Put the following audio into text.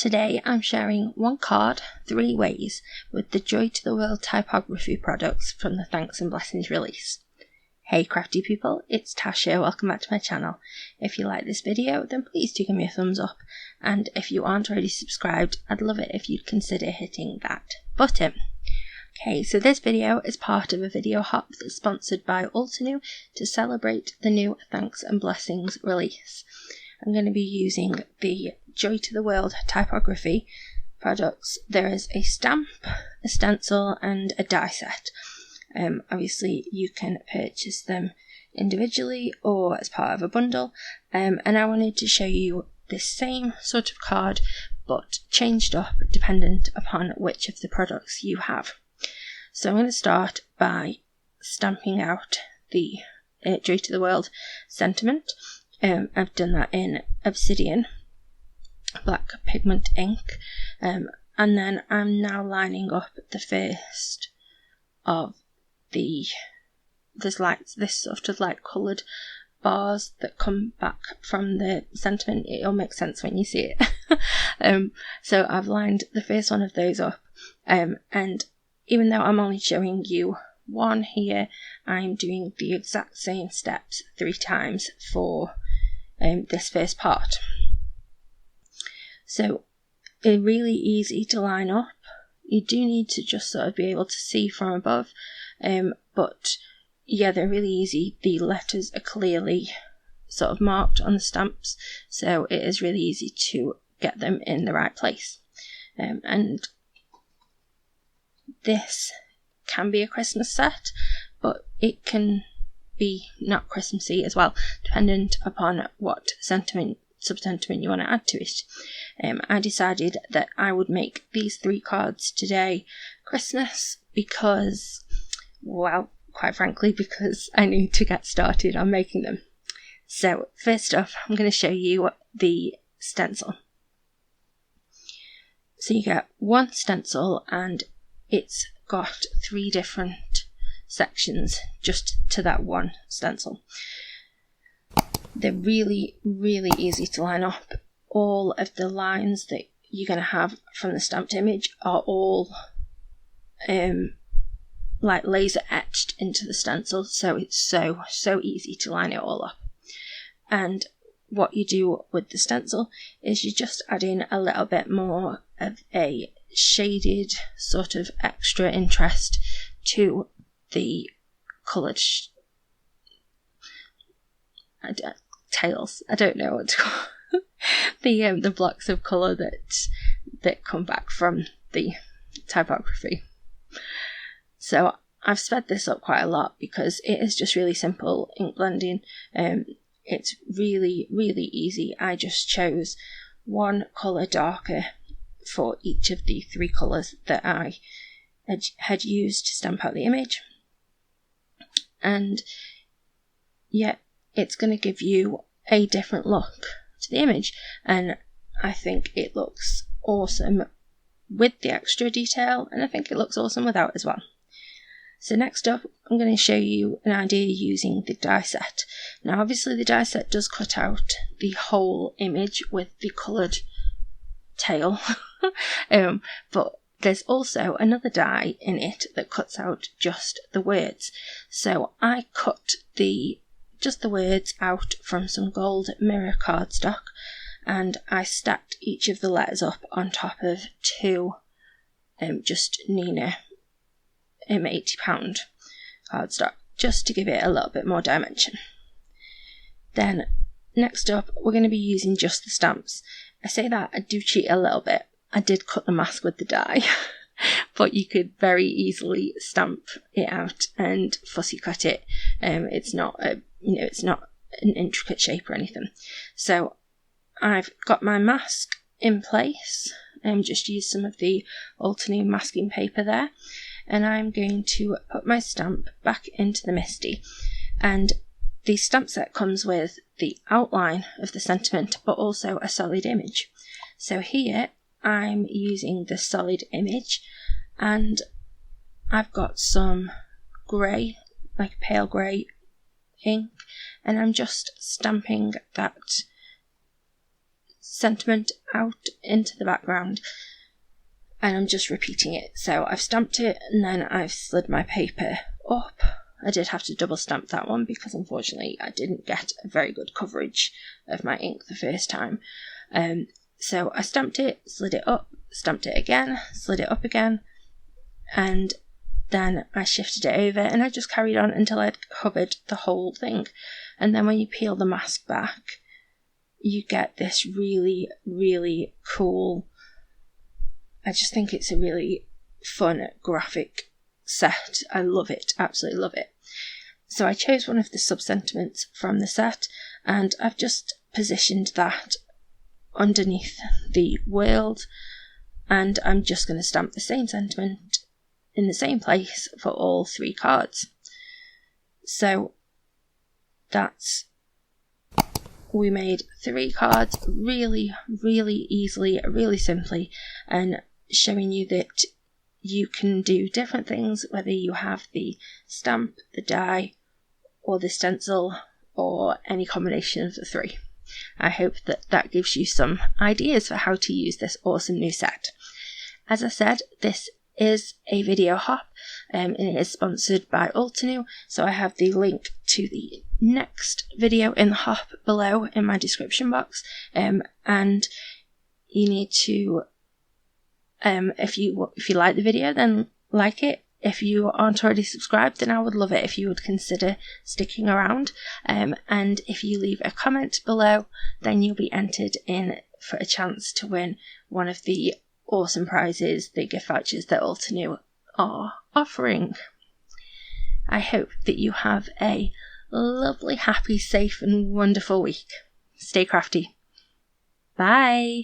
Today I'm sharing one card 3 ways with the Joy to the World typography products from the Thanks and Blessings release. Hey crafty people, it's Tash here, welcome back to my channel. If you like this video then please do give me a thumbs up, and if you aren't already subscribed I'd love it if you'd consider hitting that button. Okay, so this video is part of a video hop that's sponsored by Altenew to celebrate the new Thanks and Blessings release. I'm going to be using the Joy to the World typography products. There is a stamp, a stencil and a die set. Obviously you can purchase them individually or as part of a bundle, and I wanted to show you the same sort of card but changed up dependent upon which of the products you have. So I'm going to start by stamping out the Joy to the World sentiment. I've done that in Obsidian black pigment ink, and then I'm now lining up the first of this sort of like coloured bars that come back from the sentiment. It'll make sense when you see it. So I've lined the first one of those up, and even though I'm only showing you one here, I'm doing the exact same steps 3 times for this first part. So they're really easy to line up. You do need to just sort of be able to see from above, but yeah, they're really easy. The letters are clearly sort of marked on the stamps, so it is really easy to get them in the right place. And this can be a Christmas set, but it can be not Christmassy as well, dependent upon what sub-sentiment you want to add to it. I decided that I would make these 3 cards today Christmas because, well, quite frankly, because I need to get started on making them. So first off, I'm going to show you the stencil. So you get one stencil and it's got 3 different sections just to that one stencil. They're really easy to line up. All of the lines that you're going to have from the stamped image are all like laser etched into the stencil, so it's so easy to line it all up. And what you do with the stencil is you just add in a little bit more of a shaded sort of extra interest to the coloured tails. I don't know what to call the blocks of colour that come back from the typography. So I've sped this up quite a lot because it is just really simple ink blending. It's really easy. I just chose one colour darker for each of the 3 colours that I had used to stamp out the image, and yeah, it's going to give you a different look to the image, and I think it looks awesome with the extra detail, and I think it looks awesome without as well. So next up I'm going to show you an idea using the die set. Now obviously the die set does cut out the whole image with the coloured tail, but there's also another die in it that cuts out just the words. So I cut just the words out from some gold mirror cardstock, and I stacked each of the letters up on top of 2 just Neenah £80 cardstock, just to give it a little bit more dimension. Then next up we're going to be using just the stamps. I say that I do cheat a little bit. I did cut the mask with the die, but you could very easily stamp it out and fussy cut it. It's not it's not an intricate shape or anything. So I've got my mask in place and just used some of the Altenew masking paper there, and I'm going to put my stamp back into the MISTI. And the stamp set comes with the outline of the sentiment but also a solid image. So here I'm using the solid image, and I've got some grey, like pale grey ink, and I'm just stamping that sentiment out into the background, and I'm just repeating it. So I've stamped it and then I've slid my paper up. I did have to double stamp that one because unfortunately I didn't get a very good coverage of my ink the first time. So I stamped it, slid it up, stamped it again, slid it up again, and then I shifted it over and I just carried on until I'd covered the whole thing. And then when you peel the mask back, you get this really, really cool, I just think it's a really fun graphic set. I love it, absolutely love it. So I chose one of the sub-sentiments from the set and I've just positioned that underneath the world, and I'm just going to stamp the same sentiment in the same place for all 3 cards. So we made 3 cards really, really easily, really simply, and showing you that you can do different things, whether you have the stamp, the die, or the stencil, or any combination of the 3. I hope that that gives you some ideas for how to use this awesome new set. As I said, this is a video hop, and it is sponsored by Altenew, so I have the link to the next video in the hop below in my description box, and you need to, if you like the video, then like it. If you aren't already subscribed, then I would love it if you would consider sticking around, and if you leave a comment below, then you'll be entered in for a chance to win one of the awesome prizes, the gift vouchers that Altenew are offering. I hope that you have a lovely, happy, safe and wonderful week. Stay crafty. Bye!